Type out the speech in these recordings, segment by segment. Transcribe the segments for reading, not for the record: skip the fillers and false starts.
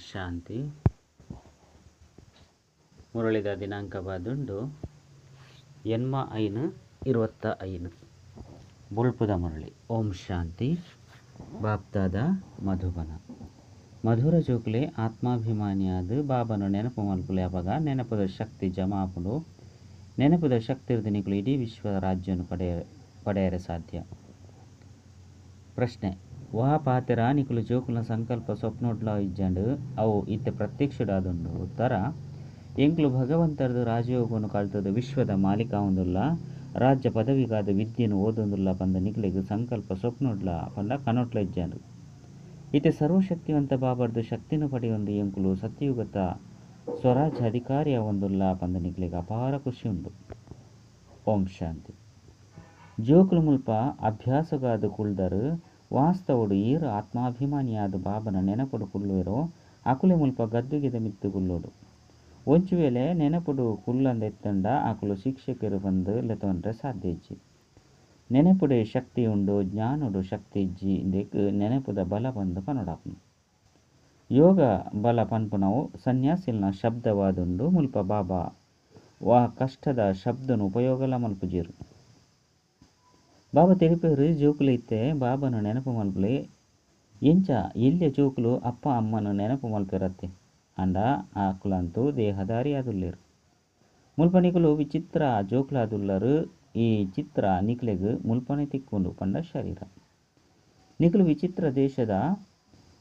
ಶಾಂತಿ. ಮುರಳಿದ ದಿನಾಂಕ ಬಾದುಂಡು ಎನ್ಮ ಐನು 25 ಬುಳ್ಪುದ ಮುರಳಿ. ಓಂ ಶಾಂತಿ. ಬಾಪ್ದಾದ ಮಧುಬನ. ಮಧುರ ಜೋಕುಲೆ ಆತ್ಮಾಭಿಮಾನಿಯಾದ ಬಾಬನು ನೆನಪು ಮಲ್ಪುಲೆ ಅಪಗ ನೆನಪುದ ಶಕ್ತಿ ಜಮಾಪುಡು. ನೆನಪುದ ಶಕ್ತಿ ಇರ್ದು ನಿಕುಲು ಇಡೀ ವಿಶ್ವದ ರಾಜ್ಯವನ್ನು ಪಡೆಯರೆ ಸಾಧ್ಯ. ಪ್ರಶ್ನೆ: ವಾ ಪಾತೆರ ನಿಕುಲು ಜೋಕುಲ ಸಂಕಲ್ಪ ಸ್ವಪ್ನೋಡ್ಲ ಇಜ್ಜಂಡು ಅವು ಇತ್ತೆ ಪ್ರತ್ಯಕ್ಷಡಾದುಂಡು. ಉತ್ತರ: ಎಂಕ್ಲು ಭಗವಂತರದು ರಾಜಯೋಗವನ್ನು ಕಲ್ತದು ವಿಶ್ವದ ಮಾಲೀಕ ಆವೊಂದುಲ್ಲ, ರಾಜ್ಯ ಪದವಿಗಾದ ವಿದ್ಯೆಯನ್ನು ಓದೊಂದುಲ್ಲ ಪಂದ ನಿಕುಲೆಗ್ ಸಂಕಲ್ಪ ಸ್ವಪ್ನೋಡ್ಲ ಪಂಡ ಕನೊಟ್ಲ ಇಜ್ಜಂಡು. ಇತ್ತೆ ಸರ್ವಶಕ್ತಿವಂತ ಬಾಬರ್ದು ಶಕ್ತಿನ ಪಡೆಯೊಂದು ಎಂಕುಲು ಸತ್ಯಯುಗತ ಸ್ವರಾಜ್ಯ ಅಧಿಕಾರಿ ಆವೊಂದುಲ್ಲ ಪಂದ ನಿಕುಲೆಗ್ ಅಪಾರ ಖುಷಿ ಉಂಡು. ಓಂ ಶಾಂತಿ. ಜೋಕುಲು ಮುಲ್ಪ ಅಭ್ಯಾಸಗಾದ ಕುಳ್ದರು ವಾಸ್ತವುಡು ಈರು ಆತ್ಮಾಭಿಮಾನಿಯಾದ ಬಾಬನ ನೆನಪುಡು ಕುಳ್ಳುವೆರೋ ಅಕುಲೆ ಮುಲ್ಪ ಗದ್ದುಗೆದ ಮಿತ್ತು ಕುಲ್ಲೋಡು. ಒಂಚು ವೇಳೆ ನೆನಪುಡು ಕುಲ್ಲಂದೆತ್ತಂಡ ಅಕುಲು ಶಿಕ್ಷಕರು ಬಂದು ಲೆತೊಂಡ್ರೆ ಸಾಧ್ಯ ಇಜ್ಜಿ. ನೆನಪುಡೆ ಶಕ್ತಿ ಉಂಡು, ಜ್ಞಾನುಡು ಶಕ್ತಿ ಇಜ್ಜಿ ಇಂದೆಕ್ ನೆನಪುದ ಬಲ ಬಂದು ಪನೊಡಾಪುನು. ಯೋಗ ಬಲ ಪನ್ಪುನವು ಸನ್ಯಾಸಿಲ್ನ ಶಬ್ದವಾದುಂಡು ಮುಲ್ಪ ಬಾಬಾ ವಾ ಕಷ್ಟದ ಶಬ್ದನು ಉಪಯೋಗಲ ಮಲ್ಪುಜೇರು. ಬಾಬಾ ತೆರಿಪೇರು ಜೋಕುಲು ಇತ್ತೆ ಬಾಬನ ನೆನಪು ಮಲ್ಪುಲೆ ಎಂಚ ಎಲ್ಯ ಜೋಕುಲು ಅಪ್ಪ ಅಮ್ಮನ ನೆನಪು ಮಲ್ಪೆರತ್ತೆ ಅಂಡ ಆಕುಲಂತೂ ದೇಹದಾರಿ ಆದುಲ್ಲೇರು. ಮುಲ್ಪ ನಿಕುಲು ವಿಚಿತ್ರ ಜೋಕುಲಾದುಲ್ಲರು. ಈ ಚಿತ್ರ ನಿಕ್ಲೆಗ್ ಮುಲ್ಪನೆ ತಿಕ್ಕೊಂಡು ಪಂಡ ಶರೀರ. ನಿಕುಲು ವಿಚಿತ್ರ ದೇಶದ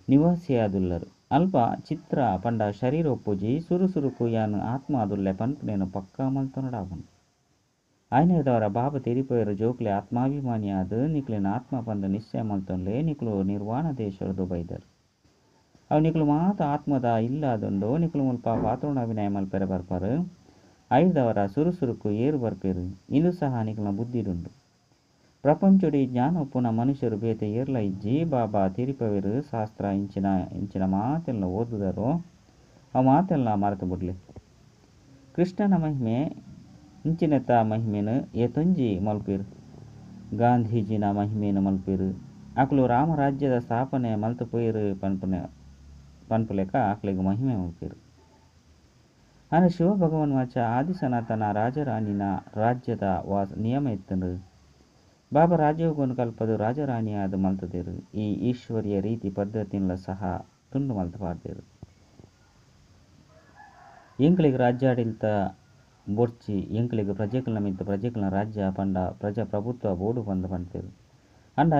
ನಿವಾಸಿಯಾದುಲ್ಲರು. ಅಲ್ಪ ಚಿತ್ರ ಪಂಡ ಶರೀರ ಒಪ್ಪುಜಿ ಸುರುಸುರುಕು ಯಾನು ಆತ್ಮ ಆದುಲ್ಲೆ ಪನ್ಪುನೇನು ಪಕ್ಕಾ ಮಲ್ತೊನಡಾವನು. ಆಯ್ನದವರ ಬಾಬಾ ತೆರಿಪೋಯರು ಜೋಕುಲೆ ಆತ್ಮಾಭಿಮಾನಿಯಾದ ನಿಕುಲಿನ ಆತ್ಮ ಪಂದ ನಿಶ್ಚಯ ಮಲ್ತೊನ್ಲೆ ನಿಕುಲು ನಿರ್ವಾಣ ದೇಶರದು ಬೈದರು. ಅವು ನಿಕುಲು ಮಾತ ಆತ್ಮದ ಇಲ್ಲಾದುಂಡು ನಿಕುಲು ಮುಲ್ಪ ಪಾತ್ರೋಣ ಅಭಿನಯ ಮಲ್ಪೆರೆ ಬರ್ಪರು. ಐದವರ ಸುರುಸುರುಕು ಏರು ಬರ್ಪೇರು. ಇಂದು ಸಹ ನಿಕುಲಿನ ಬುದ್ಧಿಡುಂಡು. ಪ್ರಪಂಚಡಿ ಜ್ಞಾನ ಒಪ್ಪುನ ಮನುಷ್ಯರು ಬೇತೆ ಏರ್ಲ ಇಜ್ಜಿ ಬಾಬಾ ತೆರಿಪವೇರು ಶಾಸ್ತ್ರ ಇಂಚಿನ ಮಾತೆಲ್ಲ ಓದುದರೋ ಆ ಮಾತೆಲ್ಲ ಮರೆತು ಬಿಡ್ಲೆ. ಕೃಷ್ಣನ ಮಹಿಮೆ ಇಂಚಿನೆತ್ತ ಮಹಿಮೆನು ಏತೊಂಜಿ ಮಲ್ಪೇರು. ಗಾಂಧೀಜಿನ ಮಹಿಮೆನು ಮಲ್ಪೇರು. ಅಕುಲು ರಾಮರಾಜ್ಯದ ಸ್ಥಾಪನೆ ಮಲ್ತು ಪೋಯಿರು ಪನ್ಪುಲೆಕ ಅಕ್ಲೆಗ್ ಮಹಿಮೆ ಮಲ್ಪೇರು. ಆನ ಶಿವ ಭಗವಾನ್ ವಾಚ ಆದಿ ಸನಾತನ ರಾಜರಾಣಿನ ರಾಜ್ಯದ ನಿಯಮ ಎತ್ತಂಡು ಬಾಬಾ ರಾಜಯೋಗವನ್ನು ಕಲ್ಪದು ರಾಜರಾಣಿಯಾದ ಮಲ್ತದೇರು. ಈ ಈಶ್ವರಿಯ ರೀತಿ ಪದ್ಧತಿನ್ಲ ಸಹ ತುಂಡು ಮಲ್ತು ಪಾಡ್ದೇರು. ಎಂಕ್ಲೆಗ್ ರಾಜ್ಯಾಡಳಿತ ಬೊಡ್ಚಿ ಎಂಕ್ಲೆಗ್ ಪ್ರಜೆಕಲ್ನ ಮಿತ್ತ ಪ್ರಜೆಕಲ್ನ ರಾಜ್ಯ ಪಂಡ ಪ್ರಜಾಪ್ರಭುತ್ವ ಬೋಡು ಪಂದ ಪಂಡ್ತೇರು. ಅಂಡ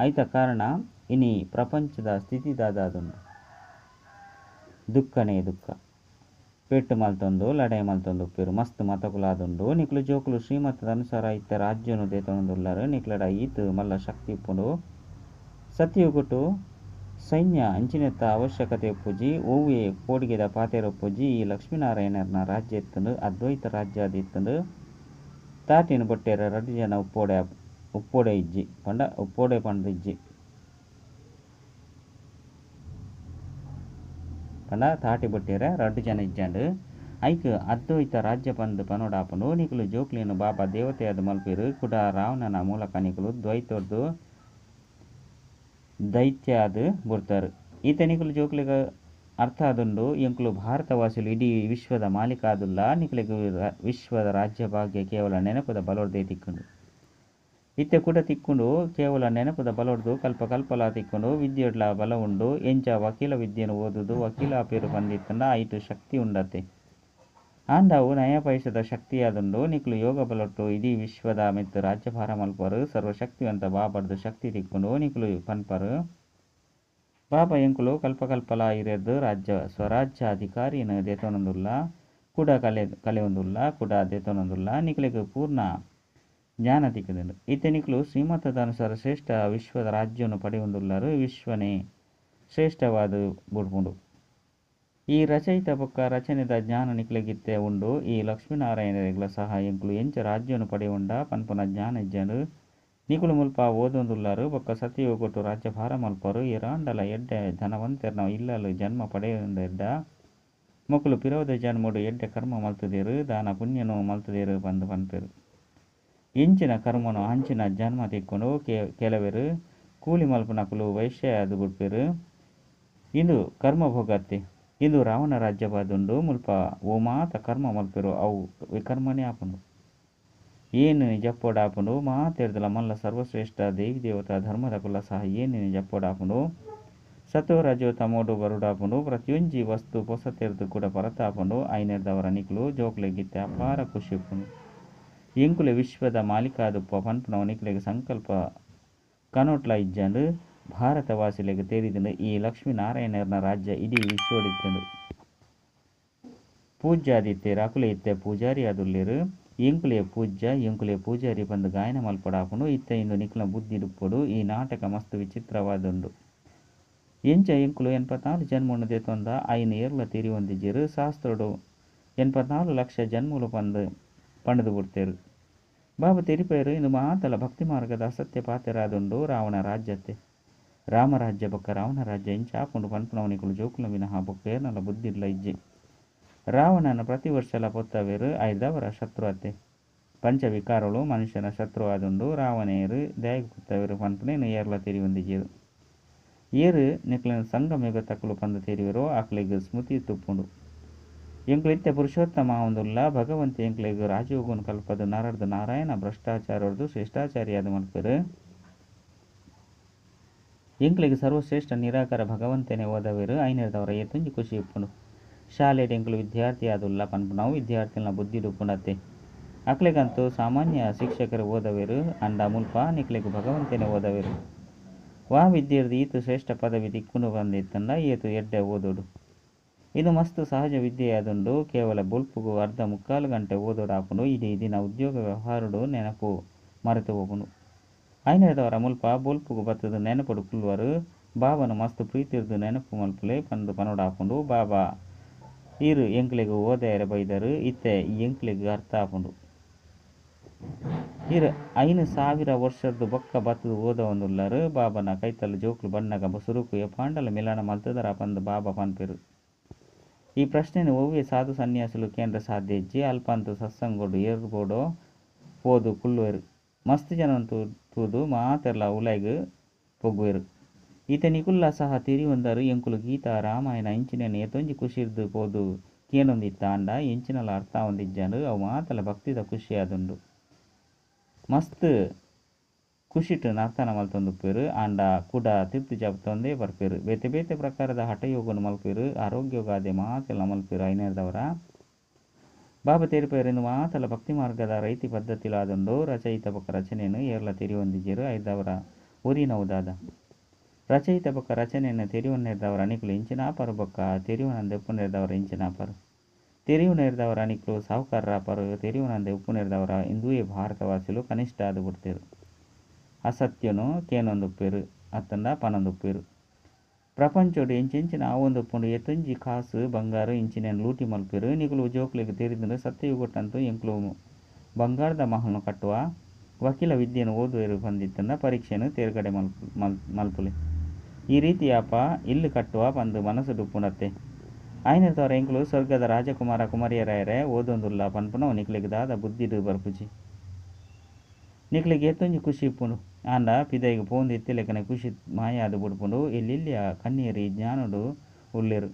ಐತ ಕಾರಣ ಇನಿ ಪ್ರಪಂಚದ ಸ್ಥಿತಿದಾದುಂಡು. ದುಃಖನೇ ದುಃಖ ಪೆಟ್ಟು ಮಲ್ತೊಂದು ಲಡಾಯಿ ಮಲ್ತೊಂದು ಉಪ್ಪೇರು. ಮಸ್ತ್ ಮತಕುಲಾದುಂಡು. ನಿಕುಲು ಜೋಕುಲು ಶ್ರೀಮತದ ಅನುಸಾರ ಇತ್ತ ರಾಜ್ಯನು ದೇತೊಂದುಲ್ಲರು. ನಿಕ್ಲಡ ಈತ್ ಮಲ್ಲ ಶಕ್ತಿ ಉಪ್ಪುಂಡು. ಸತ್ಯಯುಗುಟು ಸೈನ್ಯ ಅಂಚಿನೆತ್ತ ಅವಶ್ಯಕತೆ ಒಪ್ಪುಜಿ ಓವೇ ಕೋಡಿಗೆದ ಪಾತೆರ ಒಪ್ಪುಜಿ ಈ ಲಕ್ಷ್ಮೀನಾರಾಯಣರ್ನ ರಾಜ್ಯ ಎತ್ತಂಡು ಅದ್ವೈತ ರಾಜ್ಯ ಎತ್ತಂಡು ತಾಟಿನ ಬೊಟ್ಟೆರ 2 ಜನ ಉಪ್ಪೋಡೆ ಇಜ್ಜಿ ಪಂಡ ಉಪ್ಪೋಡೆ ಪಂಡ ಇಜ್ಜಿ ಪಂಡ ತಾಟಿ ಬೊಟ್ಟೆರ 2 ಜನ ಇಜ್ಜಂಡು ಐಕ್ ಅದ್ವೈತ ರಾಜ್ಯ ಪಂದ್ ಪನೋಡಾಪುಂಡು. ನಿಕುಲು ಜೋಕ್ಲಿಯನ್ನು ಬಾಬಾ ದೇವತೆಯಾದ ಮಲ್ಪೇರು. ಕುಡ ರಾವಣನ ಮೂಲಕ ನಿಕುಲು ದ್ವೈತೋರ್ದು ದೈತ್ಯ ಆದ್ ಬುಡ್ತಾರು. ಈತ ನಿಕುಲು ಜೋಕ್ಲಿಗ ಅರ್ಥ ಆದುಂಡು ಎಂಕುಲು ಭಾರತವಾಸಿಲು ಇಡೀ ವಿಶ್ವದ ಮಾಲೀಕ ಆದುಲ್ಲ. ನಿಕುಲೆಗ್ ವಿಶ್ವದ ರಾಜ್ಯ ಭಾಗ್ಯ ಕೇವಲ ನೆನಪುದ ಬಲೋರ್ದೇ ತಿಕ್ಕುಂಡು. ಇತ್ತೆ ಕೂಡ ತಿಕ್ಕುಂಡು ಕೇವಲ ನೆನಪುದ ಬಲೋರ್ದು ಕಲ್ಪಲ ತಿಕ್ಕುಂಡು. ವಿದ್ಯೆಡ್ಲ ಬಲ ಉಂಡು. ಎಂಚ ವಕೀಲ ವಿದ್ಯೆಯನ್ನು ಓದುದು ವಕೀಲ ಆಪೇರು ಬಂದಿತ್ತಂಡ ಐಟು ಶಕ್ತಿ ಉಂಡತೆ ಆಂಡವು ನಯಪೈಸದ ಶಕ್ತಿಯಾದುಂಡು. ನಿಕುಲು ಯೋಗ ಬಲೊಟ್ಟು ಇಡೀ ವಿಶ್ವದ ಮಿತ್ತು ರಾಜ್ಯಭಾರ ಮಲ್ಪರು. ಸರ್ವಶಕ್ತಿವಂತ ಬಾಬರ್ದು ಶಕ್ತಿ ತಿಕ್ಕುಂಡು ನಿಕುಲು ಪನ್ಪರು. ಬಾಬಾ ಎಂಕುಲು ಕಲ್ಪಲ ಇರೆದು ಸ್ವರಾಜ್ಯ ಅಧಿಕಾರಿಯನ್ನು ದೇತೊನೊಂದುಲ್ಲ ಕೂಡ ಕಲೆಯೊಂದುಲ್ಲ ಕೂಡ ದೇತೊನೊಂದುಲ್ಲ. ನಿಕುಲೆಗ್ ಪೂರ್ಣ ಜ್ಞಾನ ತಿಕ್ಕುದುಂಡು. ಇತ್ತೆ ನಿಕುಲು ಶ್ರೀಮತದ ಅನುಸಾರ ಶ್ರೇಷ್ಠ ವಿಶ್ವದ ರಾಜ್ಯವನ್ನು ಪಡೆಯೊಂದುಲ್ಲರು. ವಿಶ್ವನೇ ಶ್ರೇಷ್ಠವಾದ ಬುಡ್ಪುಂಡು. ಈ ರಚಯಿತ ಬೊಕ್ಕ ರಚನೆದ ಜ್ಞಾನ ನಿಕುಲೆಗಿತ್ತೆ ಉಂಡು. ಈ ಲಕ್ಷ್ಮೀನಾರಾಯಣರೆಗ್ಲ ಸಹ ಎಂಕುಲು ಎಂಚ ರಾಜ್ಯವನ್ನು ಪಡೆಯುಂಡ ಪನ್ಪುನ ಜ್ಞಾನ ಇಜ್ಜಂಡು ನಿಕುಲು ಮುಲ್ಪ ಓದೊಂದುಲ್ಲರು. ಬೊಕ್ಕ ಸತ್ಯಯೋಗೊಟ್ಟು ರಾಜ್ಯಭಾರ ಮಲ್ಪರು. ಏರಾಂಡಲ ಎಡ್ಡೆ ಧನವಂತೆರ್ನ ಇಲ್ಲಲು ಜನ್ಮ ಪಡೆಯುಂಡೆಡ್ಡ ಮೊಕುಲು ಪಿರವದ ಜನ್ಮಡು ಎಡ್ಡೆ ಕರ್ಮ ಮಲ್ತುದೇರು. ದಾನ ಪುಣ್ಯನು ಮಲ್ತುದೇರು ಪಂದು ಪನ್ಪೆರು. ಇಂಚಿನ ಕರ್ಮನು ಹಂಚಿನ ಜನ್ಮ ತಿಕ್ಕುಂಡು. ಕೆಲವೆರು ಕೂಲಿ ಮಲ್ಪುನಕುಲು ವೈಶ್ಯ ಆದ್ ಬುಡ್ಪೇರು. ಇಂದು ಕರ್ಮ ಭೋಗತ್ತೆ ಇಂದು ರಾವಣ ರಾಜ್ಯ ಬಾದುಂಡು ಮುಲ್ಪ ಓ ಮಾತ ಕರ್ಮ ಮಲ್ಪೆರು ಅವು ವಿಕರ್ಮನೇ ಆಪುಂಡು ಏನು ಜಪ್ಪೋಡಾಪುಂಡು ಮಾತೆರ್ದಲ ಮಲ್ಲ ಸರ್ವಶ್ರೇಷ್ಠ ದೇವಿ ದೇವತಾ ಧರ್ಮದ ಕುಲ ಸಹ ಏನು ಜಪ್ಪೋಡಾಪುಂಡು ಸತೋ ರಜೋ ತಮೋಡು ಬರುಡಾಪುಂಡು ಪ್ರತಿಯೊಂಜಿ ವಸ್ತು ಪೊಸತೆರ್ದು ಕೂಡ ಪರತಾಪುಂಡು ಐನೆರ್ದವರ ನಿಕ್ಲು ಜೋಕ್ಲೆಗಿತ್ತೆ ಅಪಾರ ಖುಷಿಪುಂಡು ಎಂಕುಲೆ ವಿಶ್ವದ ಮಾಲಿಕಾದುಪ್ಪ ಪನ್ಪುನವ ನಿಕ್ಲೆಗೆ ಸಂಕಲ್ಪ ಕನೋಟ್ಲ ಇಜ್ಜಂಡು ಭಾರತವಾಸಿಲೆಗೆ ತೆರಿದಂಡು ಈ ಲಕ್ಷ್ಮೀನಾರಾಯಣರ್ನ ರಾಜ್ಯ ಇಡೀ ವಿಶ್ವಡಿತ್ತಂಡು ಪೂಜ್ಯಾದಿತ್ತೆ ರಾಕುಲೆ ಇತ್ತೆ ಪೂಜಾರಿ ಅದುಲ್ಲೇರು ಎಂಕುಲೆ ಪೂಜ್ಯ ಎಂಕುಲೆ ಪೂಜಾರಿ ಬಂದು ಗಾಯನ ಮಲ್ಪಡಾಪುಂಡು ಇತ್ತ ಇಂದು ನಿಕ್ಲ ಬುದ್ಧಿ ಡುಪ್ಪುಡು ಈ ನಾಟಕ ಮಸ್ತ್ ವಿಚಿತ್ರವಾದುಂಡು ಎಂಚ ಎಂಕುಲು 84 ಜನ್ಮುಂಡು ದೆತೊಂದ ಐನು ಏರ್ಲ ತಿರಿ ಹೊಂದಿಜ್ಜೆರು ಶಾಸ್ತ್ರೋಡು 84 ಲಕ್ಷ ಜನ್ಮುಲು ಪಂಡದು ಬಿಡ್ತೇರು ಬಾಬು ತೆರಿಪೇರು ಇಂದು ಮಾತಲ ಭಕ್ತಿ ಮಾರ್ಗದ ಅಸತ್ಯ ಪಾತೆರಾದುಂಡು ರಾವಣ ರಾಜ್ಯತ್ತೆ ರಾಮರಾಜ್ಯ ಬೊಕ್ಕ ರಾವಣ ರಾಜ್ಯ ಇಂಚ ಆಪುಂಡು ಪನ್ಪುನವನಿಕುಲು ಜೋಕುಲ ವಿನಃ ಬೊಕ್ಕ ಏರ್ನಲ ಬುದ್ಧಿಡ್ಲ ಇಜ್ಜಿ ರಾವಣನ ಪ್ರತಿ ವರ್ಷಲ ಪೊತ್ತವೇರು ಐದವರ ಶತ್ರು ಅತ್ತೆ ಪಂಚವಿಕಾರಗಳು ಮನುಷ್ಯನ ಶತ್ರು ಆದುಂಡು ರಾವಣೇರು ದಯಗೆ ಪೊತ್ತವೇರು ಪನ್ಪುನೇನು ಏರ್ಲ ತಿರಿ ಹೊಂದಿಜ್ಜೆರು ಏರು ನಿಕ್ಲಿನ ಸಂಗಮೇಗ ತಕ್ಕಲು ಪಂದು ತೆರಿವೆರೋ ಆಕ್ಲೆಗ್ ಸ್ಮೃತಿ ತುಪ್ಪುಂಡು ಎಂಕ್ಲಿತ್ತೆ ಪುರುಷೋತ್ತಮ ಒಂದುಲ್ಲ ಭಗವಂತ ಎಂಕ್ಲೆಗ್ ರಾಜಯೋಗನ ಕಲ್ಪದ ನರಡ್ದು ನಾರಾಯಣ ಭ್ರಷ್ಟಾಚಾರದ್ದು ಶ್ರೇಷ್ಠಾಚಾರ್ಯಾದ ಮಲ್ಪರು ಎಂಕ್ಲೆಗ್ ಸರ್ವಶ್ರೇಷ್ಠ ನಿರಾಕಾರ ಭಗವಂತನೇ ಓದವೇರು ಐನೆರ್ದವರ ಏತುಂಜಿ ಖುಷಿ ಇಪ್ಪುಂಡು ಶಾಲೆಡ್ ಎಂಕ್ಲು ವಿದ್ಯಾರ್ಥಿ ಆದುಲ್ಲ ಪನ್ಪುನವು ವಿದ್ಯಾರ್ಥಿನ ಬುದ್ಧಿ ಡುಪ್ಪುಂಡತ್ತೆ ಅಕ್ಲೆಗಂತೂ ಸಾಮಾನ್ಯ ಶಿಕ್ಷಕರು ಓದವೇರು ಅಂಡ ಮುಲ್ಪ ನಿಕ್ಲೆಗ್ ಭಗವಂತನೇ ಓದವೇರು ವಾ ವಿದ್ಯೆರ್ದು ಈತು ಶ್ರೇಷ್ಠ ಪದವಿ ದಿಕ್ಕುಂಡು ಬಂದಿತ್ತಂಡ ಏತು ಎಡ್ಡೆ ಓದೋಡು ಇದು ಮಸ್ತ್ ಸಹಜ ವಿದ್ಯೆಯಾದುಂಡು ಕೇವಲ ಬುಲ್ಪುಗು ಅರ್ಧ ಮುಕ್ಕಾಲು ಗಂಟೆ ಓದೋಡಾಪುಂಡು ಇಡೀ ದಿನ ಉದ್ಯೋಗ ವ್ಯವಹಾರಡು ನೆನಪು ಮರೆತು ಹೋಗುಂಡು ಐನೆರ್ದವರ ಮುಲ್ಪ ಬುಲ್ಪುಗು ಬತ್ತದು ನೆನಪುಡು ಕುಲ್ವರು ಬಾಬನು ಮಸ್ತ್ ಪ್ರೀತಿರ್ದು ನೆನಪು ಮಲ್ಪುಲೆ ಪಂದು ಪನೋಡಾಪುಂಡು ಬಾಬಾ ಈರು ಎಂಕ್ಲೆಗು ಓದೆಯರೆ ಬೈದರು ಇತ್ತೆ ಎಂಕ್ಲೆಗ್ ಅರ್ಥ ಆಪುಂಡು ಇರು 5,000 ವರ್ಷದ್ದು ಬೊಕ್ಕ ಬತ್ತದು ಓದ ಒಂದುಲ್ಲರು ಬಾಬನ ಕೈತಲು ಜೋಕ್ಲು ಬಣ್ಣಗ ಸುರುಕು ಪಾಂಡಲ ಮಿಲನ ಮಲ್ತದರ ಪಂದು ಬಾಬಾ ಪನ್ಪೆರು ಈ ಪ್ರಶ್ನೆನ ಒವ್ವೆ ಸಾಧು ಸನ್ಯಾಸುಲು ಕೇಂದ್ರ ಸಾಧ್ಯ ಇಜ್ಜಿ ಅಲ್ಪಂತು ಸತ್ಸಂಗೋಡು ಏರ್ಬೋಡೋ ಪೋದು ಕುಲ್ಲುವೆರು ಮಸ್ತ್ ಜನಂತೂ ತೂದು ಮಾತೆರ್ಲ ಉಲೈಗ್ ಪೊಗ್ವೆರು ಈತ ನಿಕುಲ್ಲ ಸಹ ತಿರಿ ಒಂದರು ಎಂಕುಲು ಗೀತಾ ರಾಮಾಯಣ ಇಂಚಿನೇನು ಏತೊಂಜಿ ಖುಷಿರ್ದು ಪೋದು ಕೇನೊಂದಿತ್ತ ಅಂಡ ಎಂಚಿನಲ ಅರ್ಥ ಹೊಂದಿಜ್ಜಂಡು ಅವು ಮಾತಲ ಭಕ್ತಿದ ಖುಷಿಯಾದುಂಡು ಮಸ್ತ್ ಖುಷಿಟ್ಟು ನರ್ತನ ಮಲ್ತೊಂದುಪ್ಪೇರು ಆಂಡ ಕುಡ ತಿರ್ತು ಜಪ್ತೊಂದೇ ಬರ್ಪೇರು ಬೇತೆ ಬೇತೆ ಪ್ರಕಾರದ ಹಠಯೋಗನು ಮಲ್ಪೇರು ಆರೋಗ್ಯೋಗಾದೆ ಮಾತೆಲ್ಲ ಮಲ್ಪೇರು ಐನೇರ್ದವರ ಬಾಬಾ ತೆರಿಪೇರೆಂದು ಮಾತಲ ಭಕ್ತಿ ಮಾರ್ಗದ ರೈತಿ ಪದ್ಧತಿಲಾದುಂಡು ರಚಯಿತ ಬೊಕ್ಕ ರಚನೆಯನ್ನು ಏರ್ಲ ತೆರಿ ಹೊಂದಿಜ್ಜೇರು ಐದವರ ಊರಿನವುದಾದ ರಚಯಿತ ಬೊಕ್ಕ ರಚನೆಯನ್ನು ತೆರಿವನ್ನೇರ್ದವರ ಅನಿಕಲು ಇಂಚಿನಾಪರು ಬೊಕ್ಕ ತೆರಿವನಂದೆ ಉಪ್ಪುನೇರ್ದವರ ಇಂಚಿನಾಪರು ತೆರಿವುನೇರ್ದವರ ಅನಿಕಲು ಸಾಹುಕಾರರಾಪರು ತೆರಿವನಂದೆ ಉಪ್ಪುನೇರ್ದವರ ಇಂದುವೇ ಭಾರತವಾಸಿಲು ಕನಿಷ್ಠ ಆದು ಬಿಡ್ತೇರು ಅಸತ್ಯನು ಕೇನೊಂದುಪ್ಪೇರು ಅತ್ತಂಡ ಪನೊಂದುಪ್ಪೇರು ಪ್ರಪಂಚೋಡು ಎಂಚೆಂಚಿನ ಆವೊಂದುಪ್ಪುಂಡು ಎತ್ತೊಂಜಿ ಕಾಸು ಬಂಗಾರು ಇಂಚಿನೇನು ಲೂಟಿ ಮಲ್ಪೇರು ನಿಕುಲು ಜೋಕ್ಲೆಗ್ ತೆರಿದಂಡು ಸತ್ಯಯುಗೊಟ್ಟಂತೂ ಎಂಕ್ಲು ಬಂಗಾರದ ಮಹಲ್ನು ಕಟ್ಟುವ ವಕೀಲ ವಿದ್ಯೆಯನ್ನು ಓದುವರು ಬಂದಿತ್ತಂದ ಪರೀಕ್ಷೆಯನ್ನು ತೇರ್ಗಡೆ ಮಲ್ಪುಲೆ ಈ ರೀತಿ ಆಪ ಇಲ್ಲಿ ಕಟ್ಟುವ ಪಂದು ಮನಸ್ಸು ಡುಪ್ಪುಂಡತ್ತೆ ಐನೆರ್ದವರ ಎಂಕ್ಲು ಸ್ವರ್ಗದ ರಾಜಕುಮಾರ ಕುಮಾರಿಯರಾಯರೆ ಓದೊಂದುಲ್ಲ ಪನ್ಪುನ ನಿಕ್ಲೆಗ್ ದಾದ ಬುದ್ಧಿಡು ಬರ್ಪುಜಿ ನಿಕ್ಲೆಗ್ ಏತೊಂಜಿ ಖುಷಿ ಇಪ್ಪುಂಡು ಆಂಡ ಪಿದೈಗೆ ಪೋಂದು ಎತ್ತಿಲೆಕ್ಕನೆ ಖುಷಿ ಮಾಯಾದು ಬುಡ್ಪುಂಡು ಇಲ್ಲಿಯ ಕಣ್ಣೀರಿ ಜ್ಞಾನುಡು ಉಳ್ಳೇರು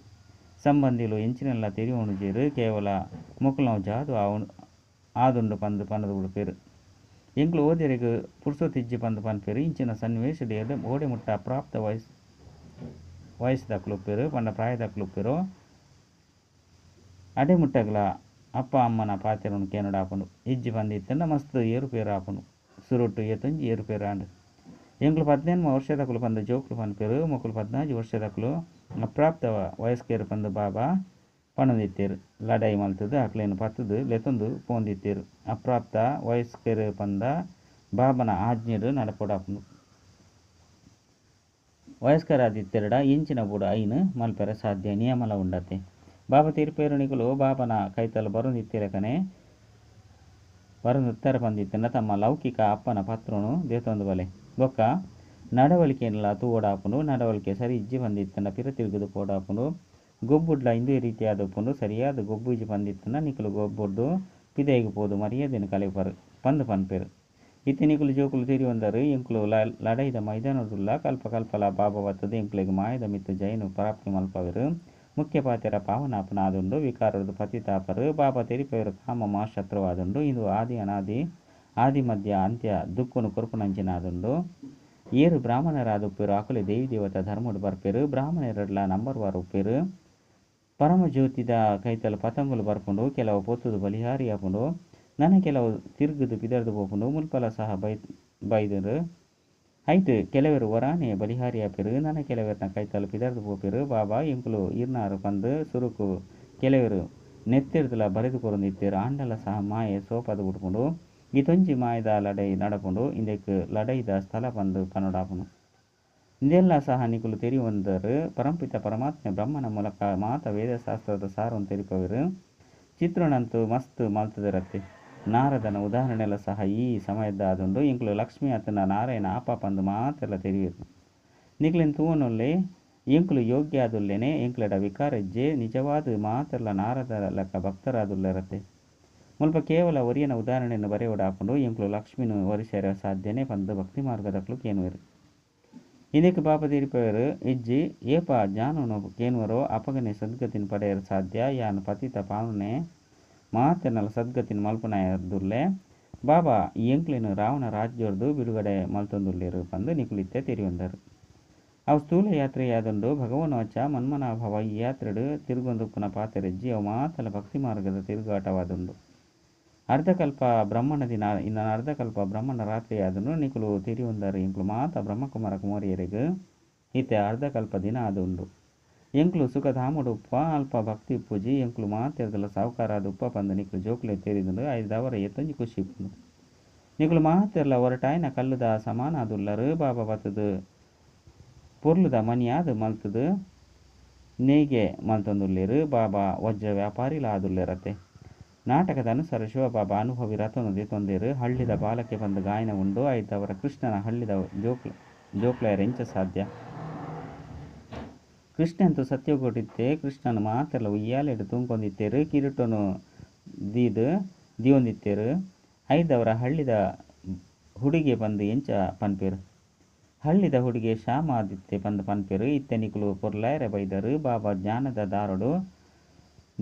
ಸಂಬಂಧಿಲು ಎಂಚಿನೆಲ್ಲ ತೆರಿ ಉಣುಜೇರು ಕೇವಲ ಮುಕ್ಲವು ಜಾದು ಆದುಂಡು ಪಂದು ಪನದು ಬಿಡ್ಪೇರು ಎಂಕ್ಲು ಓದಿಯರಿಗೆ ಪುರ್ಸೊತ್ತಿಜ್ಜಿ ಪಂದು ಪನ್ಪೇರು ಇಂಚಿನ ಸನ್ನಿವೇಶದ ಓಡೆ ಮುಟ್ಟ ಅಪ್ರಾಪ್ತ ವಯಸ್ಸದಕ್ಲುಪ್ಪೇರು ಪಂಡ ಪ್ರಾಯದಕ್ಲುಪ್ಪೇರು ಅಡೆ ಮುಟ್ಟಗಲ ಅಪ್ಪ ಅಮ್ಮನ ಪಾತೆರನ್ನು ಕೇನಡಾಪುಂಡು ಇಜ್ಜಿ ಬಂದಿತ್ತಂಡ ಮಸ್ತ್ ಏರುಪೇರು ಆಪುಂಡು ಸುರುಟ್ಟು ಏತೊಂಜಿ ಏರುಪೇರು ಆಂಡು ಎಂಕ್ಲು 18 ವರ್ಷದಕ್ಲು ಪಂದು ಜೋಕ್ಲು ಪನ್ಪೇರು ಮೊಕ್ಕಲು 14 ವರ್ಷದಕ್ಲು ಅಪ್ರಾಪ್ತ ವಯಸ್ಕೇರು ಪಂದು ಬಾಬಾ ಪಣದಿತ್ತೇರು ಲಡಾಯಿ ಮಲ್ತದು ಅಕ್ಲೇನು ಪತ್ತದು ಲೆತೊಂದು ಪೋಂದಿತ್ತೇರು ಅಪ್ರಾಪ್ತ ವಯಸ್ಕರು ಪಂದ ಬಾಬನ ಆಜ್ಞೆಡು ನಡಪೊಡಾಪುಂಡು ವಯಸ್ಕರಾದಿತ್ತೆರಡ ಇಂಚಿನ ಬುಡ ಐನು ಮಲ್ಪೆರ ಸಾಧ್ಯ ನಿಯಮಲ ಉಂಡತೆ ಬಾಬಾ ತೀರ್ಪೇರು ನಿಕುಲು ಬಾಬನ ಕೈತಲು ಬರುಂದಿತ್ತಿರಕನೆ ಬರುಂದುತ್ತರ ಬಂದಿತ್ತಂಡ ತಮ್ಮ ಲೌಕಿಕ ಅಪ್ಪನ ಪತ್ರನು ದೇತೊಂದು ಬಲೆ ಬೊಕ್ಕ ನಡವಳಿಕೆಯನ್ನೆಲ್ಲ ತೂವಡಾಪುಂಡು ನಡವಳಿಕೆ ಸರಿ ಇಜ್ಜಿ ಬಂದಿತ್ತಂಡ ಪಿರ ತಿರುಗುದು ಪೋಡಾಪುಂಡು ಗೊಬ್ಬುಡ್ಲ ಇಂದು ರೀತಿಯಾದ ಉಪ್ಪುಂಡು ಸರಿಯಾದ ಗೊಬ್ಬು ಇಜ್ಜಿ ಬಂದಿತ್ತಂಡ ನಿಕುಲು ಗೊಬ್ಬುಡ್ದು ಪಿದೈಗೆ ಪೋದು ಮರ್ಯಾದೆನು ಕಲೆಪರು ಪಂದು ಪನ್ಪೇರು ಇತ್ತೆ ನಿಕುಲು ಜೋಕುಲು ತಿರಿ ಒಂದರು ಎಂಕ್ಲು ಲಡೈದ ಮೈದಾನದುಲ್ಲ ಕಲ್ಪ ಕಲ್ಪಲ ಬಾಬಾ ಬತ್ತದು ಎಂಕ್ಲೆಗ್ ಮಾಯದ ಮಿತ್ತು ಜೈನು ಪ್ರಾಪ್ತಿ ಮಲ್ಪವೆರು ಮುಖ್ಯ ಪಾತೆರ ಪಾವನಾಪನಾದುಂಡು ವಿಕಾರದು ಪತಿತಾಪರು ಬಾಬಾ ತೆರಿಪವರು ಕಾಮ ಶತ್ರುವಾದುಂಡು ಇದು ಆದಿ ಅನಾದಿ ಆದಿ ಮಧ್ಯ ಅಂತ್ಯ ದುಕ್ಕುನು ಕೊರ್ಪುನಂಚಿನಾದುಂಡು ಏರು ಬ್ರಾಹ್ಮಣರಾದ ಉಪ್ಪೇರು ಅಕುಲೆ ದೇವಿ ದೇವತ ಧರ್ಮಡು ಬರ್ಪೇರು ಬ್ರಾಹ್ಮಣರಡ್ಲ ನಂಬರ್ ವಾರ ಉಪ್ಪೇರು ಪರಮಜ್ಯೋತಿದ ಕೈತಲು ಪತಂಗುಲು ಬರ್ಪುಂಡು ಕೆಲವು ಪೊತ್ತುದು ಬಲಿಹಾರಿ ಆಪುಂಡು ನನ್ನ ಕೆಲವು ತಿರುಗುದು ಪಿದರ್ದು ಪೋಪುಂಡು ಮುಲ್ಪಲ ಸಹ ಬೈದರು ಐತು ಕೆಲವರು ವರಾನೆ ಬಲಿಹಾರಿ ಆಪೇರು ನನ್ನ ಕೆಲವರನ್ನ ಕೈತಲು ಪಿದರ್ದು ಪೋಪೇರು ಬಾಬಾ ಎಂಕುಲು ಇರ್ನಾರು ಪಂದು ಸುರುಕು ಕೆಲವರು ನೆತ್ತಿರ್ದಲ ಬರೆದು ಕೊರೊಂದಿತ್ತೇರು ಆಂಡಲ ಸಹ ಮಾಯೆ ಸೋಪದು ಬಿಟ್ಕೊಂಡು ಇತೊಂಜಿ ಮಾಯದ ಲಡೈ ನಡಪುಂಡು ಇಂದಕ್ಕೆ ಲಡೈದ ಸ್ಥಳ ಪಂದು ಪನೊಡಾಪುನು ಇದೆಲ್ಲ ಸಹ ನಿಕುಲು ತೆರಿ ಒಂದರು ಪರಂಪಿತ ಪರಮಾತ್ಮೆ ಬ್ರಹ್ಮನ ಮೂಲಕ ಮಾತ ವೇದಶಾಸ್ತ್ರದ ಸಾರವನ್ನು ತೆರಿಪವರು ಚಿತ್ರಣಂತೂ ಮಸ್ತ್ ಮಲ್ತದಿರತ್ತೆ ನಾರದನ ಉದಾಹರಣೆಲ್ಲ ಸಹ ಈ ಸಮಯದ ಆದುಂಡು ಇಂಕ್ಲು ಲಕ್ಷ್ಮಿ ಅತನ ನಾರಾಯಣ ಆಪ ಪಂದು ಮಾತೆಲ್ಲ ತೆರಿಯಿರು ನಿಕ್ಲಿನ ತೂವನೊಲ್ಲೆ ಎಂಕ್ಲು ಯೋಗ್ಯ ಆದುಲ್ಲೇನೆ ಎಂಕ್ಲಡ ವಿಕಾರಜ್ಜೆ ನಿಜವಾದ ಮಾತೆಲ್ಲ ನಾರದ ಲೆಕ್ಕ ಭಕ್ತರಾದುಲ್ಲರತ್ತೆ ಮುಲ್ಪ ಕೇವಲ ಒರಿಯನ ಉದಾಹರಣೆಯನ್ನು ಬರೆಯೋಡಾಪುಂಡು ಎಂಕ್ಲು ಲಕ್ಷ್ಮಿನು ಒರಿಸೇರ ಸಾಧ್ಯನೇ ಪಂದು ಭಕ್ತಿ ಮಾರ್ಗದಕ್ಲು ಕೇನುವರು ಇದಕ್ಕೆ ಪಾಪ ತೀರಿಪವರು ಇಜ್ಜಿ ಏಪ ಜಾನುನು ಕೇನುವರೋ ಅಪಗನೆ ಸದ್ಗತಿನ ಪಡೆಯರು ಸಾಧ್ಯ ಯಾನು ಪತಿತ ಪಾವನೆ ಮಾತೆನಲ್ಲ ಸದ್ಗತಿನ ಮಲ್ಪನಾಯದುಲ್ಲೆ ಬಾಬಾ ಎಂಕ್ಲಿನ ರಾವಣ ರಾಜ್ಯರ್ದು ಬಿಡುಗಡೆ ಮಲ್ತೊಂದುಲ್ಲೇರು ಪಂದು ನಿಕುಲಿತ್ತೆ ತೆರಿಯೊಂದರು ಅವು ಸ್ಥೂಲ ಯಾತ್ರೆಯಾದಂಡು ಭಗವನೋಚ ಮನ್ಮನಾಭವ ಈ ಯಾತ್ರೆಡು ತಿರುಗೊಂದುಪ್ಪುನ ಪಾತೆರೆಜ್ಜಿ ಅವು ಮಾತಲ ಭಕ್ತಿ ಮಾರ್ಗದ ತಿರುಗಾಟವಾದುಂಡು ಅರ್ಧಕಲ್ಪ ಬ್ರಹ್ಮಣ ದಿನ ಇನ್ನು ಅರ್ಧಕಲ್ಪ ಬ್ರಹ್ಮಣ ರಾತ್ರಿಯಾದನು ನಿಕುಲು ತಿರಿಯೊಂದರು ಎಂಕ್ಲು ಮಾತ ಬ್ರಹ್ಮಕುಮಾರ ಕುಮಾರಿಯರಿಗೆ ಇತ್ತೆ ಅರ್ಧಕಲ್ಪ ದಿನ ಆದುಂಡು ಎಂಕ್ಲು ಸುಖಧಾಮುಡು ಉಪ್ಪ ಅಲ್ಪ ಭಕ್ತಿ ಪೂಜಿ ಎಂಕ್ಲು ಮಾತೆರ್ದಲ ಸಾವುಕಾರಾದ ಉಪ್ಪ ಪಂದು ನಿಕ್ಲು ಜೋಕ್ಲೆ ತೇರಿದುಂಡು ಐದವರ ಎತ್ತೊಂಜಿ ಖುಷಿ ಇಪ್ಪುಂಡು ನಿಕುಲು ಮಾತೆರ್ಲ ಹೊರಟಾಯ್ನ ಕಲ್ಲುದ ಸಮಾನ ಆದುಲ್ಲರು ಬಾಬಾ ಬತ್ತದು ಪೊರ್ಲುದ ಮನಿಯಾದ ಮಲ್ತದು ನೇಯ್ಗೆ ಮಲ್ತೊಂದುಲ್ಲೇರು ಬಾಬಾ ವಜ್ರ ವ್ಯಾಪಾರಿಲ ಆದುಲ್ಲೇರತ್ತೆ ನಾಟಕದ ಅನುಸಾರ ಶಿವಬಾಬಾ ಅನುಭವಿ ರಥನೊಂದಿ ತೊಂದೇರು ಹಳ್ಳಿದ ಬಾಲಕ್ಕೆ ಬಂದು ಗಾಯನ ಉಂಡು ಐದವರ ಕೃಷ್ಣನ ಹಳ್ಳಿದ ಜೋಕ್ಲೆಯರ ಎಂಚ ಸಾಧ್ಯ ಕೃಷ್ಣ ಅಂತೂ ಸತ್ಯ ಕೊಟ್ಟಿತ್ತೆ ಕೃಷ್ಣನ ಮಾತೆಲ್ಲ ಉಯ್ಯಾಲೆಡು ತುಂಬ್ಕೊಂಡಿತ್ತೇರು ಕಿರೀಟನು ದಿಯೊಂದಿತ್ತೇರು ಐದವರ ಹಳ್ಳಿದ ಹುಡುಗಿ ಬಂದು ಎಂಚ ಪನ್ಪೇರು ಹಳ್ಳಿದ ಹುಡುಗಿ ಶ್ಯಾಮ ಆದಿತ್ಯ ಬಂದು ಪನ್ಪೇರು ಇತ್ತೆ ನಿಕುಲು ಪೊರ್ಲಾಯರೆ ಬೈದರು ಬಾಬಾ ಜ್ಞಾನದ ದಾರೋಡು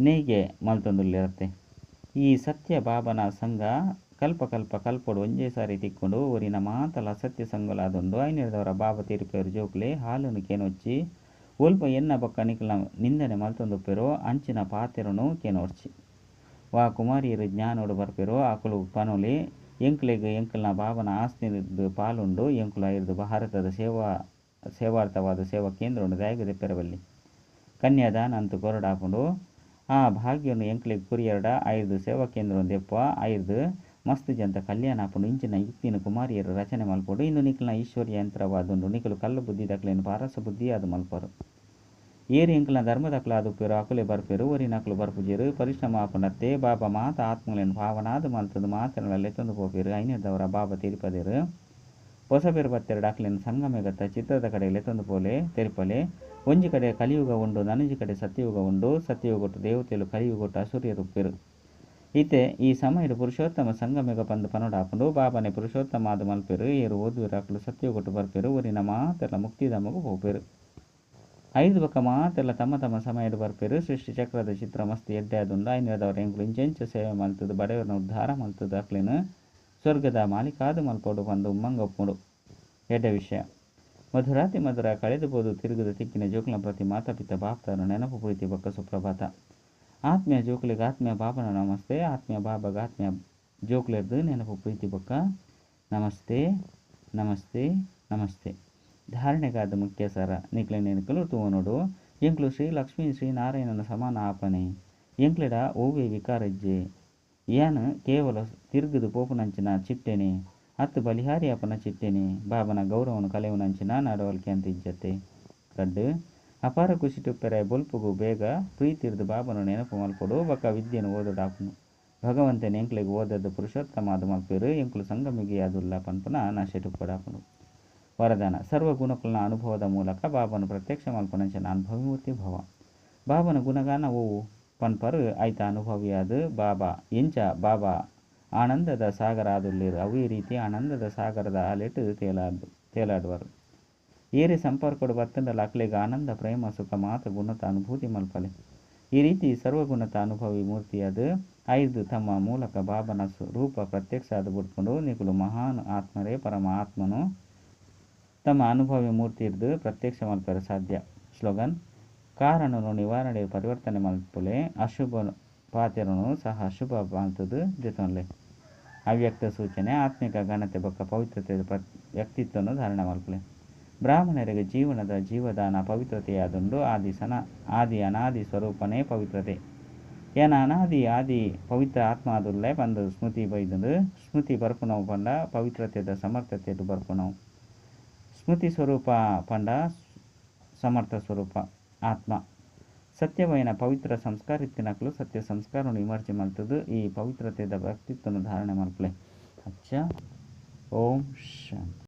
ನೇಯ್ಗೆ ಮಲ್ತೊಂದುಲ್ಲಿರತ್ತೆ ಈ ಸತ್ಯ ಬಾಬನ ಸಂಘ ಕಲ್ಪೊಡು ಒಂಜೇ ಸಾರಿ ತಿಕ್ಕೊಂಡು ಊರಿನ ಮಾತಲ ಸತ್ಯ ಸಂಘಲಾದೊಂದು ಐನೂರದವರ ಬಾಬಾ ತೀರಿಪೇರು ಜೋಕ್ಲೆ ಹಾಲನ್ನು ಕೇನೊಚ್ಚಿ ಒಲ್ಪ ಎನ್ನ ಬೊಕ್ಕ ನಿಕಲ್ನ ನಿಂದನೆ ಮಲ್ತೊಂದುಪ್ಪೇರೋ ಅಂಚಿನ ಪಾತೆರನು ಕೇನೋಡ್ಚಿ ವಾ ಕುಮಾರಿಯರು ಜ್ಞಾನೋಡು ಬರ್ಪೇರೋ ಆಕುಲು ಪನೊಲಿ ಎಂಕ್ಲೆಗ್ ಎಂಕಲ್ನ ಬಾಬನ ಆಸ್ತಿದು ಪಾಲುಂಡು ಎಂಕುಲು ಐರ್ದು ಭಾರತದ ಸೇವಾರ್ಥವಾದ ಸೇವಾ ಕೇಂದ್ರ ದಯಗದೆ ಪೆರವಲ್ಲಿ ಕನ್ಯಾದಾನ ಅಂತೂ ಕೊರಡಾಪುಂಡು ಆ ಭಾಗ್ಯನು ಎಂಕ್ಲೆಗ್ ಕುರಿಯರಡ ಐರ್ದು ಸೇವಾ ಕೇಂದ್ರ ದೆಪ್ಪ ಐರ್ದು ಮಸ್ತ್ ಜಂತ ಕಲ್ಯಾಣ ಆಪುಂಡು ಇಂಚಿನ ಯುಕ್ತಿನ ಕುಮಾರಿಯರು ರಚನೆ ಮಲ್ಪಡು ಇಂದು ನಿಕಲ್ನ ಈಶ್ವರ್ಯ ಯಂತ್ರವಾದುಂಡು ನಿಕಲು ಕಲ್ಲು ಬುದ್ಧಿ ದಕ್ಲೇನು ಪಾರಸ ಬುದ್ಧಿ ಅದು ಮಲ್ಪರು ಏರಿ ಎಂಕಲ್ನ ಧರ್ಮದಕ್ಲ ಆದುಪ್ಪೇರು ಅಕುಲೆ ಬರ್ಪೇರು ಒರಿನಕ್ಲು ಬರ್ಪುಜೇರು ಪರಿಶ್ರಮ ಆಪುನತ್ತೆ ಬಾಬಾ ಮಾತ ಆತ್ಮಲೇನು ಭಾವನಾದ ಮಲ್ತದು ಮಾತನಲ್ಲೇ ತಂದು ಪೋಪೇರು ಐನೂರದವರ ಬಾಬಾ ತಿರುಪದೇರು ಹೊಸ ಬೇರು ಬತ್ತೆರಡು ಅಕ್ಲೇನು ಸಂಗಮೆಗತ್ತ ಚಿತ್ರದ ಕಡೆಯಲ್ಲೇ ತಂದು ಪೋಲೆ ತೆರಿಪಲೆ ಒಂಜಿ ಕಡೆ ಕಲಿಯುಗ ಉಂಡು ನನಂಜಿ ಕಡೆ ಸತ್ಯಯುಗ ಉಂಡು ಸತ್ಯಯುಗೊಟ್ಟು ದೇವತೆಲು ಕಲಿಯುಗೊಟ್ಟು ಅಸುರಿಯರುಪ್ಪೇರು ಇತ್ತೆ ಈ ಸಮಯದ ಪುರುಷೋತ್ತಮ ಸಂಗಮೆಗ ಪಂದು ಪನೋಡಾಪುಂಡು ಬಾಬಾನೆ ಪುರುಷೋತ್ತಮ ಆದ ಮಲ್ಪೇರು ಏರು ಓದುವಿರು ಅಕ್ಲು ಸತ್ಯಯುಗೊಟ್ಟು ಬರ್ಪೇರು ಊರಿನ ಮಾತೆಲ್ಲ ಮುಕ್ತಿಧಾಮಗೂ ಹೋಗ್ಪೇರು ಐದು ಬಕ್ಕ ಮಾತೆಲ್ಲ ತಮ್ಮ ತಮ್ಮ ಸಮಯದ ಬರ್ಪೇರು ಸೃಷ್ಟಿ ಚಕ್ರದ ಚಿತ್ರ ಮಸ್ತ್ ಎಡ್ಡೆ ಆದುಂಡು ಐನೂರದವರ ಎಂಕ್ಲು ಇಂಚೆಂಚ ಸೇವೆ ಮಲ್ತದು ಬಡವರನ್ನ ಉದ್ಧಾರ ಮಲ್ತದು ಅಕ್ಲೇನು ಸ್ವರ್ಗದ ಮಾಲೀಕಾದ ಮಲ್ಪೋಡು ಬಂದು ಉಮ್ಮಂಗೊಪ್ಪುಡು ಎಡ್ಡೆ ವಿಷಯ ಮಧುರಾತಿ ಮಧುರ ಕಳೆದುಬೋದು ತಿರುಗುದ ತಿಕ್ಕಿನ ಜೋಕ್ಲ ಪ್ರತಿ ಮಾತಾಪಿತ ಬಾಪ್ತಾರ ನೆನಪು ಪ್ರೀತಿ ಬಕ್ಕ ಸುಪ್ರಭಾತ ಆತ್ಮೀಯ ಜೋಕ್ಲಿಗೆ ಆತ್ಮೀಯ ಬಾಬನ ನಮಸ್ತೆ ಆತ್ಮೀಯ ಬಾಬಾಗ ಆತ್ಮೀಯ ಜೋಕ್ಲೆರ್ದು ನೆನಪು ಪ್ರೀತಿ ಬಕ್ಕ ನಮಸ್ತೆ ನಮಸ್ತೆ ನಮಸ್ತೆ ಧಾರಣೆಗಾದ ಮುಖ್ಯ ಸರ ನಿಕ್ಲೆ ನೆನಕಲು ತೂವನೋಡು ಎಂಕ್ಲು ಶ್ರೀ ಲಕ್ಷ್ಮೀ ಶ್ರೀನಾರಾಯಣನ ಸಮಾನ ಆಪನೆ ಎಂಕ್ಲೆಡ ಓವೆ ವಿಕಾರಜ್ಜೆ ಯಾನು ಕೇವಲ ತಿರುಗುದು ಪೋಪುನಂಚಿನ ಚಿಟ್ಟೆನೆ ಹತ್ತು ಬಲಿಹಾರಿ ಅಪ್ಪನ ಚಿಟ್ಟೆನೆ ಬಾಬನ ಗೌರವನು ಕಲೆಯುನಂಚಿನ ನಡವಳಿಕೆ ಅಂತ ಇಜ್ಜತೆ ಕಡ್ಡು ಅಪಾರ ಖುಷಿ ಟುಪ್ಪೆರೆ ಬೊಲ್ಪುಗು ಬೇಗ ಪ್ರೀತಿರ್ದು ಬಾಬನು ನೆನಪು ಮಲ್ಪಡು ಬಕ್ಕ ವಿದ್ಯೆನು ಓದೋಡಾಪುನು ಭಗವಂತನ ಎಂಕ್ಲೆಗೆ ಓದದ್ದು ಪುರುಷೋತ್ತಮ ಅದು ಮಲ್ಪೇರು ಎಂಕ್ಲು ಸಂಗಮಿಗೆ ಅದುಲ್ಲ ಪನ್ಪನ ನಶೆ ಟುಪ್ಪಡಾಪುನು ವರದಾನ ಸರ್ವ ಗುಣಕುಲನ ಅನುಭವದ ಮೂಲಕ ಬಾಬನು ಪ್ರತ್ಯಕ್ಷ ಮಲ್ಪನಂಚಿನ ಅನುಭವಿಮೂರ್ತಿ ಭವ ಬಾಬನ ಗುಣಗಾನ ಓವು ಪನ್ಪರು ಐತ ಅನುಭವಿಯಾದ ಬಾಬಾ ಎಂಚ ಬಾಬಾ ಆನಂದದ ಸಾಗರ ಆದುಲ್ಲೇರು. ಅವು ಈ ರೀತಿ ಆನಂದದ ಸಾಗರದ ಆಲೆಟ್ ತೇಲಾಡುವರು. ಏರಿ ಸಂಪರ್ಕಡು ಬತ್ತಂಡಲ ಅಕ್ಲೆಗ್ ಆನಂದ ಪ್ರೇಮ ಸುಖ ಮಾತ ಗುಣತ ಅನುಭೂತಿ ಮಲ್ಪಲೆ. ಈ ರೀತಿ ಸರ್ವಗುಣತ ಅನುಭವಿ ಮೂರ್ತಿಯದು ಐದು ತಮ್ಮ ಮೂಲಕ ಬಾಬನ ರೂಪ ಪ್ರತ್ಯಕ್ಷ ಅದು ಬಿಟ್ಕೊಂಡು ನಿಕುಲು ಮಹಾನ್ ಆತ್ಮರೇ ಪರಮ ಆತ್ಮನು ತಮ್ಮ ಅನುಭವಿ ಮೂರ್ತಿ ಇರ್ದು ಪ್ರತ್ಯಕ್ಷ ಮಲ್ಪರೆ ಸಾಧ್ಯ. ಸ್ಲೋಗನ್: ಕಾರಣನು ನಿವಾರಣೆ ಪರಿವರ್ತನೆ ಮಲ್ಪಲೆ, ಅಶುಭ ಪಾತ್ರನು ಸಹ ಅಶುಭ ಮಲ್ತದು ಜೊತೆ. ಅವ್ಯಕ್ತ ಸೂಚನೆ: ಆತ್ಮಿಕ ಘನತೆ ಬೊಕ್ಕ ಪವಿತ್ರತೆ ವ್ಯಕ್ತಿತ್ವವನ್ನು ಧಾರಣೆ ಮಲ್ಪಲೆ. ಬ್ರಾಹ್ಮಣರಿಗೆ ಜೀವನದ ಜೀವದಾನ ಪವಿತ್ರತೆಯಾದುಂಡು. ಆದಿ ಅನಾದಿ ಸ್ವರೂಪನೇ ಪವಿತ್ರತೆ. ಏನ ಅನಾದಿ ಆದಿ ಪವಿತ್ರ ಆತ್ಮ ಆದುಲ್ಲೆ ಪಂದು ಸ್ಮೃತಿ ಬೈದು ಸ್ಮೃತಿ ಬರ್ಪುನವು ಪಂಡ ಪವಿತ್ರತೆದ ಸಮರ್ಥತೆಯನ್ನು ಬರ್ಪುನವು. ಸ್ಮೃತಿ ಸ್ವರೂಪ ಪಂಡ ಸಮರ್ಥ ಸ್ವರೂಪ ಆತ್ಮ. ಸತ್ಯವೈನ ಪವಿತ್ರ ಸಂಸ್ಕಾರ ಇತ್ತಿನಕಲು ಸತ್ಯ ಸಂಸ್ಕಾರವನ್ನು ವಿಮರ್ಶೆ ಮಲ್ತದು ಈ ಪವಿತ್ರತೆದ ವ್ಯಕ್ತಿತ್ವವನ್ನು ಧಾರಣೆ ಮಲ್ಪಲೆ. ಅಚ್ಚ. ಓಂ ಶಾಂತಿ.